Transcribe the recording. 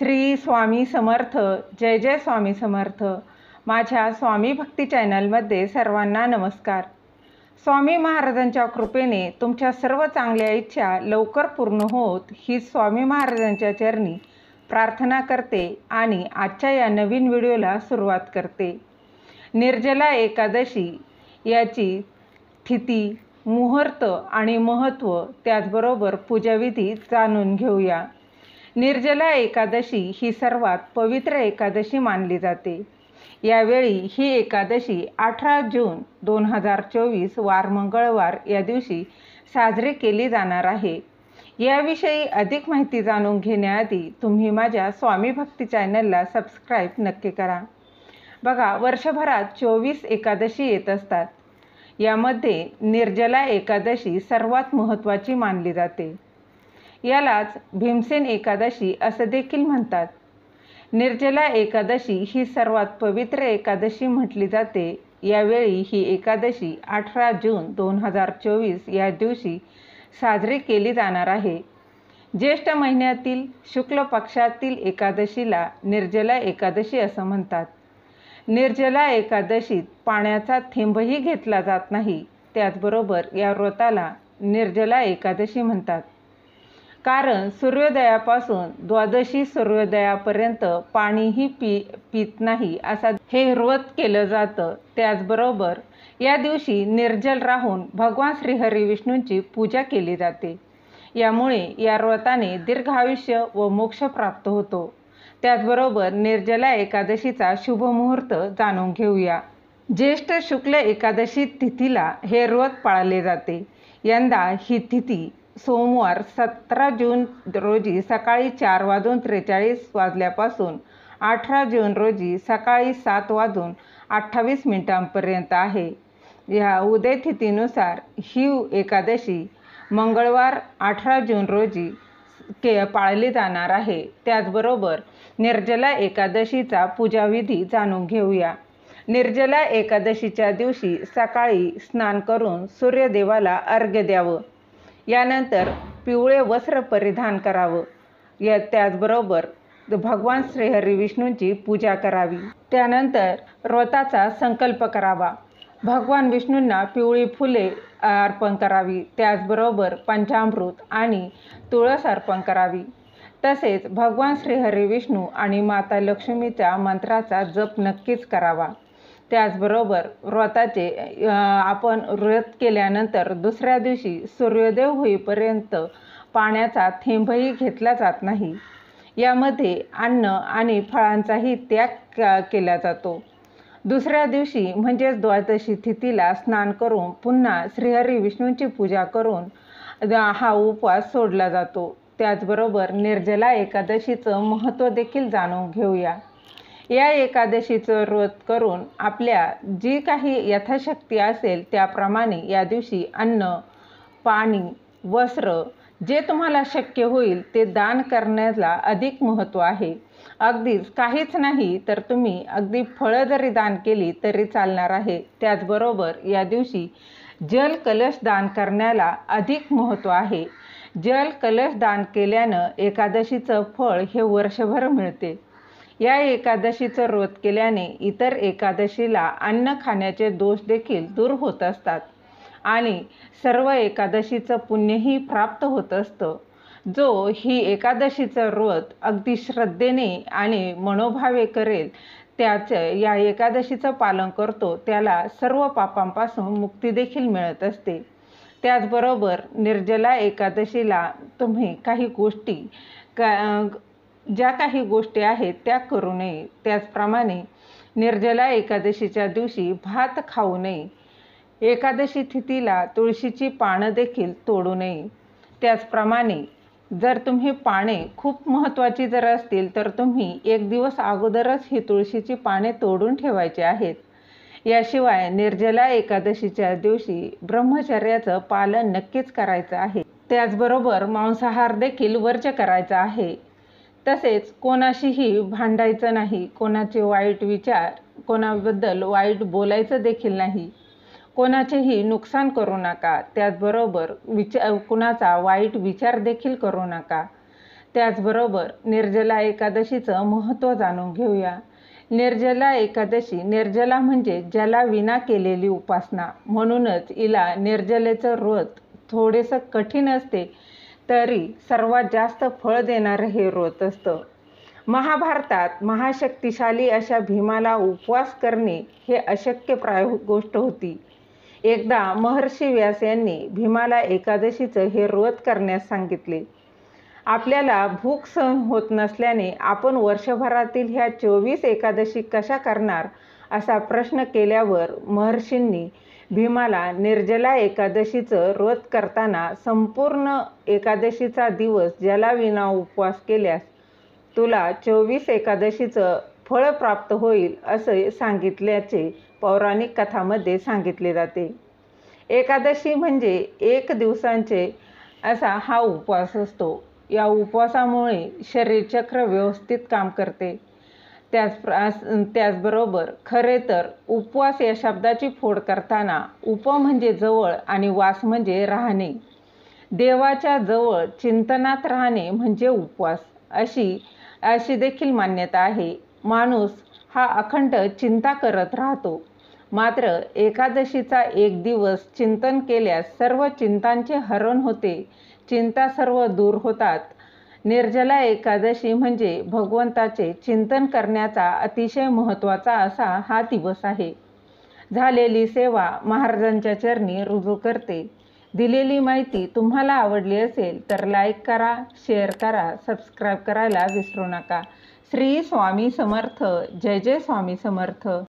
श्री स्वामी समर्थ. जय जय स्वामी समर्थ. माझ्या स्वामी भक्ती चॅनलमध्ये सर्वांना नमस्कार. स्वामी महाराजांच्या कृपेने तुमच्या सर्व चांगल्या इच्छा लवकर पूर्ण होत ही स्वामी महाराजांच्या चरणी प्रार्थना करते आणि आजच्या या नवीन व्हिडिओला सुरुवात करते. निर्जला एकादशी याची तिथी, मुहूर्त आणि महत्त्व, त्याचबरोबर पूजाविधी जाणून घेऊया. निर्जला एकादशी ही सर्वात पवित्र एकादशी मानली जाते. यावेळी ही एकादशी 18 जून 2024 वार मंगळवार या दिवशी साजरी केली जाणार आहे. याविषयी अधिक माहिती जाणून घेण्याआधी तुम्ही माझ्या स्वामी भक्ती चॅनलला सबस्क्राईब नक्की करा. बघा, वर्षभरात 24 एकादशी येत असतात. यामध्ये निर्जला एकादशी सर्वात महत्त्वाची मानली जाते. यालाच भीमसेन एकादशी असं देखील म्हणतात. निर्जला एकादशी ही सर्वात पवित्र एकादशी म्हटली जाते. यावेळी ही एकादशी 18 जून 2024 या दिवशी साजरी केली जाणार आहे. ज्येष्ठ महिन्यातील शुक्ल पक्षातील एकादशीला निर्जला एकादशी असं म्हणतात. निर्जला एकादशीत पाण्याचा थेंबही घेतला जात नाही. त्याचबरोबर या व्रताला निर्जला एकादशी म्हणतात. कारण सूर्योदयापासून द्वादशी सूर्योदयापर्यंत पाणीही पित नाही असा हे व्रत केलं जातं. त्याचबरोबर या दिवशी निर्जल राहून भगवान श्रीहरी विष्णूंची पूजा केली जाते. यामुळे या व्रताने दीर्घायुष्य व मोक्ष प्राप्त होतो. त्याचबरोबर निर्जला एकादशीचा शुभ मुहूर्त जाणून घेऊया. ज्येष्ठ शुक्ल एकादशी तिथीला हे व्रत पाळले जाते. यंदा ही तिथी सोमवार 17 जून रोजी सकाळी 4:43 वाजल्यापासून 18 जून रोजी सकाळी 7:28 पर्यंत आहे. या उदय तिथीनुसार ही एकादशी मंगळवार 18 जून रोजी पाळली जाणार आहे. त्याचबरोबर निर्जला एकादशीचा पूजाविधी जाणून घेऊया. निर्जला एकादशीच्या दिवशी सकाळी स्नान करून सूर्यदेवाला अर्घ्य द्यावं. यानंतर पिवळे वस्त्र परिधान करावं. त्याचबरोबर भगवान श्रीहरी विष्णूंची पूजा करावी. त्यानंतर व्रताचा संकल्प करावा. भगवान विष्णूंना पिवळी फुले अर्पण करावी. त्याचबरोबर पंचामृत आणि तुळस अर्पण करावी. तसेच भगवान श्रीहरी विष्णू आणि माता लक्ष्मीच्या मंत्राचा जप नक्कीच करावा. त्याचबरोबर व्रताचे आपण व्रत केल्यानंतर दुसऱ्या दिवशी सूर्योदय होईपर्यंत पाण्याचा थेंबही घेतला जात नाही. यामध्ये अन्न आणि फळांचाही त्याग केला जातो. दुसऱ्या दिवशी म्हणजेच द्वादशी तिथीला स्नान करून पुन्हा श्रीहरी विष्णूंची पूजा करून हा उपवास सोडला जातो. त्याचबरोबर निर्जला एकादशीचं महत्त्व देखील जाणून घेऊया. या एकादशीचं व्रत करून आपल्या जी काही यथाशक्ती असेल त्याप्रमाणे या दिवशी अन्न, पाणी, वस्त्र जे तुम्हाला शक्य होईल ते दान करण्याला अधिक महत्त्व आहे. अगदीच काहीच नाही तर तुम्ही अगदी फळं जरी दान केली तरी चालणार आहे. त्याचबरोबर या दिवशी जल कलश दान करण्याला अधिक महत्त्व आहे. जल कलश दान केल्यानं एकादशीचं फळ हे वर्षभर मिळते. या एकादशीचं व्रत केल्याने इतर एकादशीला अन्न खाण्याचे दोष देखील दूर होत असतात आणि सर्व एकादशीचं पुण्यही प्राप्त होत असतं. जो ही एकादशीचं व्रत अगदी श्रद्धेने आणि मनोभावे करेल या एकादशीचं पालन करतो त्याला सर्व पापांपासून मुक्ती देखील मिळत असते. त्याचबरोबर निर्जला एकादशीला तुम्ही काही गोष्टी ज्या काही गोष्टी आहेत त्या करू नये. त्याचप्रमाणे निर्जला एकादशीच्या दिवशी भात खाऊ नये. एकादशी तिथीला तुळशीची पानं देखील तोडू नये. त्याचप्रमाणे जर तुम्ही पाने खूप महत्त्वाची जर असतील तर तुम्ही एक दिवस अगोदरच ही तुळशीची पाने तोडून ठेवायची आहेत. याशिवाय निर्जला एकादशीच्या दिवशी ब्रह्मचर्याचं पालन नक्कीच करायचं आहे. त्याचबरोबर मांसाहार देखील वर्ज्य करायचा आहे. तसेच कोणाशीही भांडायचं नाही. कोणाचे वाईट विचार, कोणाबद्दल वाईट बोलायचं देखील नाही. कोणाचेही नुकसान करू नका. त्याचबरोबर कुणाचा वाईट विचार देखील करू नका. त्याचबरोबर निर्जला एकादशीचं महत्त्व जाणून घेऊया. निर्जला एकादशी, निर्जला म्हणजे जला विना केलेली उपासना. म्हणूनच हिला निर्जलेचं व्रत थोडेसं कठीण असते, तरी सर्वात जास्त फळ देणारं हे व्रत असतं. महाभारतात महाशक्तिशाली अशा भीमाला उपवास करणे हे अशक्यप्राय गोष्ट होती. एकदा महर्षी व्यास यांनी भीमाला एकादशीचं हे व्रत करण्यास सांगितले. आपल्याला भूक सहन होत नसल्याने आपण वर्षभरातील ह्या 24 एकादशी कशा करणार असा प्रश्न केल्यावर महर्षींनी भीमाला निर्जला एकादशीचं व्रत करताना संपूर्ण एकादशीचा दिवस जलाविना उपवास केल्यास तुला 24 एकादशीचं फळ प्राप्त होईल असे सांगितल्याचे पौराणिक कथामध्ये सांगितले जाते. एकादशी म्हणजे 1 दिवसांचे असा हा उपवास असतो. या उपवासामुळे शरीरचक्र व्यवस्थित काम करते. त्याचबरोबर खरे तर उपवास या शब्दाची फोड करताना उप म्हणजे जवळ आणि वास म्हणजे राहणे. देवाच्या जवळ चिंतनात राहणे म्हणजे उपवास अशी देखील मान्यता आहे. माणूस हा अखंड चिंता करत राहतो. मात्र एकादशीचा 1 दिवस चिंतन केल्यास सर्व चिंतांचे हरण होते, चिंता सर्व दूर होतात. निर्जला एकादशी म्हणजे भगवंताचे चिंतन करण्याचा अतिशय महत्त्वाचा असा हा दिवस आहे. झालेली सेवा महाराजांच्या चरणी रुजू करते. दिलेली माहिती तुम्हाला आवडली असेल तर लाईक करा, शेअर करा, सबस्क्राईब करायला विसरू नका. श्री स्वामी समर्थ. जय जय स्वामी समर्थ.